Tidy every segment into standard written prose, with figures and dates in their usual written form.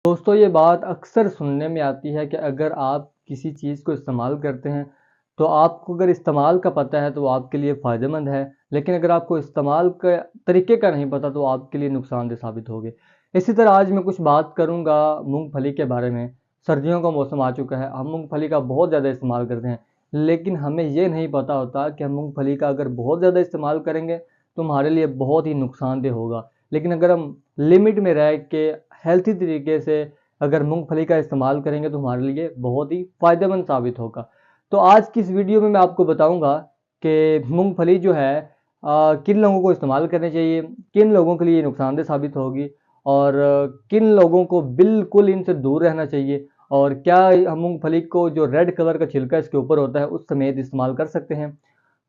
दोस्तों ये बात अक्सर सुनने में आती है कि अगर आप किसी चीज़ को इस्तेमाल करते हैं तो आपको अगर इस्तेमाल का पता है तो वो आपके लिए फ़ायदेमंद है, लेकिन अगर आपको इस्तेमाल के तरीके का नहीं पता तो आपके लिए नुकसानदेह साबित होगे। इसी तरह आज मैं कुछ बात करूँगा मूँगफली के बारे में। सर्दियों का मौसम आ चुका है, हम मूँगफली का बहुत ज़्यादा इस्तेमाल करते हैं, लेकिन हमें ये नहीं पता होता कि हम मूँगफली का अगर बहुत ज़्यादा इस्तेमाल करेंगे तो हमारे लिए बहुत ही नुकसानदेह होगा। लेकिन अगर हम लिमिट में रह के हेल्थी तरीके से अगर मूँगफली का इस्तेमाल करेंगे तो हमारे लिए बहुत ही फ़ायदेमंद साबित होगा। तो आज की इस वीडियो में मैं आपको बताऊँगा कि मूँगफली जो है किन लोगों को इस्तेमाल करनी चाहिए, किन लोगों के लिए नुकसानदेह साबित होगी और किन लोगों को बिल्कुल इनसे दूर रहना चाहिए और क्या हम मूँगफली को जो रेड कलर का छिलका इसके ऊपर होता है उस समेत इस्तेमाल कर सकते हैं।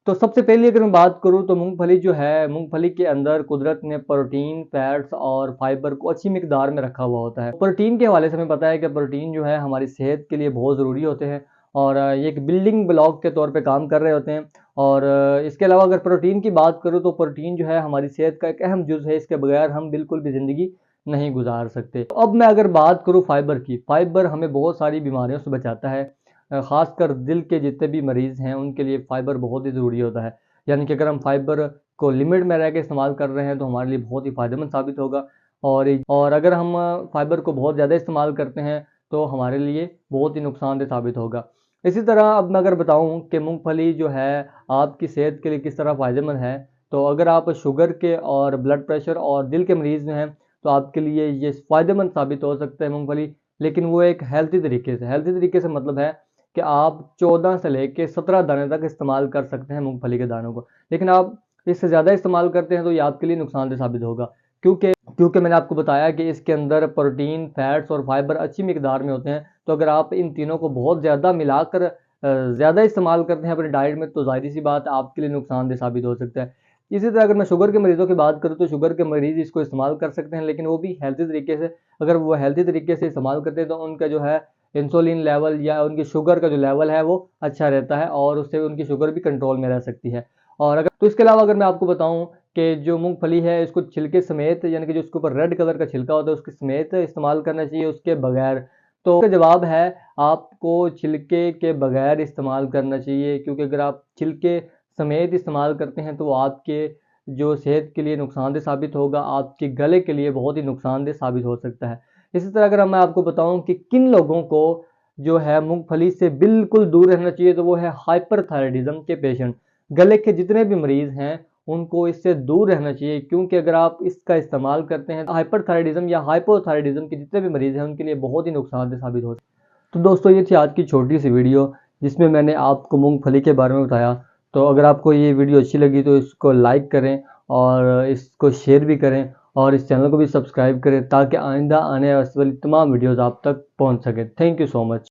तो सबसे पहले अगर मैं बात करूँ तो मूँगफली जो है, मूँगफली के अंदर कुदरत ने प्रोटीन, फैट्स और फाइबर को अच्छी मिकदार में रखा हुआ होता है। प्रोटीन के हवाले से हमें पता है कि प्रोटीन जो है हमारी सेहत के लिए बहुत ज़रूरी होते हैं और ये एक बिल्डिंग ब्लॉक के तौर पे काम कर रहे होते हैं और इसके अलावा अगर प्रोटीन की बात करूँ तो प्रोटीन जो है हमारी सेहत का एक अहम जुज़ है, इसके बगैर हम बिल्कुल भी ज़िंदगी नहीं गुजार सकते। तो अब मैं अगर बात करूँ फाइबर की, फाइबर हमें बहुत सारी बीमारियों से बचाता है। ख़ासकर दिल के जितने भी मरीज़ हैं उनके लिए फ़ाइबर बहुत ही ज़रूरी होता है। यानी कि अगर हम फ़ाइबर को लिमिट में रह के इस्तेमाल कर रहे हैं तो हमारे लिए बहुत ही फ़ायदेमंद साबित होगा और अगर हम फ़ाइबर को बहुत ज़्यादा इस्तेमाल करते हैं तो हमारे लिए बहुत ही नुकसानदेह साबित होगा। इसी तरह अब मैं अगर बताऊँ कि मूँगफली जो है आपकी सेहत के लिए किस तरह फ़ायदेमंद है, तो अगर आप शुगर के और ब्लड प्रेशर और दिल के मरीज़ हैं तो आपके लिए ये फ़ायदेमंद साबित हो सकता है मूँगफली, लेकिन वो एक हेल्थी तरीके से मतलब है कि आप 14 से लेके 17 दाने तक इस्तेमाल कर सकते हैं मूँगफली के दानों को। लेकिन आप इससे ज़्यादा इस्तेमाल करते हैं तो ये आपके लिए नुकसानदेह साबित होगा। क्योंकि मैंने आपको बताया कि इसके अंदर प्रोटीन, फैट्स और फाइबर अच्छी मिकदार में होते हैं। तो अगर आप इन तीनों को बहुत ज़्यादा मिलाकर ज़्यादा इस्तेमाल करते हैं अपनी डाइट में तो ज़ाहिर-सी बात है आपके लिए नुकसानदेह साबित हो सकता है। इसी तरह अगर मैं शुगर के मरीज़ों की बात करूँ तो शुगर के मरीज़ इसको इस्तेमाल कर सकते हैं, लेकिन वो भी हेल्थी तरीके से। अगर वो हेल्थी तरीके से इस्तेमाल करते हैं तो उनका जो है इंसुलिन लेवल या उनकी शुगर का जो लेवल है वो अच्छा रहता है और उससे उनकी शुगर भी कंट्रोल में रह सकती है। और अगर तो इसके अलावा अगर मैं आपको बताऊँ कि जो मूँगफली है इसको छिलके समेत यानी कि जो उसके ऊपर रेड कलर का छिलका होता है उसके समेत इस्तेमाल करना चाहिए उसके बगैर। तो इसका जवाब है आपको छिलके के बगैर इस्तेमाल करना चाहिए, क्योंकि अगर आप छिलके समेत इस्तेमाल करते हैं तो वो आपके जो सेहत के लिए नुकसानदेह साबित होगा, आपके गले के लिए बहुत ही नुकसानदेह साबित हो सकता है। इसी तरह अगर मैं आपको बताऊँ कि किन लोगों को जो है मूँगफली से बिल्कुल दूर रहना चाहिए तो वो है हाइपरथायराइडिज़्म के पेशेंट। गले के जितने भी मरीज़ हैं उनको इससे दूर रहना चाहिए, क्योंकि अगर आप इसका इस्तेमाल करते हैं तो हाइपरथायराइडिज़्म या हाइपोथायराइडिज़्म के जितने भी मरीज़ हैं उनके लिए बहुत ही नुकसानदेह साबित हो। तो दोस्तों ये थी आज की छोटी सी वीडियो जिसमें मैंने आपको मूँगफली के बारे में बताया। तो अगर आपको ये वीडियो अच्छी लगी तो इसको लाइक करें और इसको शेयर भी करें और इस चैनल को भी सब्सक्राइब करें ताकि आइंदा आने वाली तमाम वीडियोज़ आप तक पहुँच सकें। Thank you so much.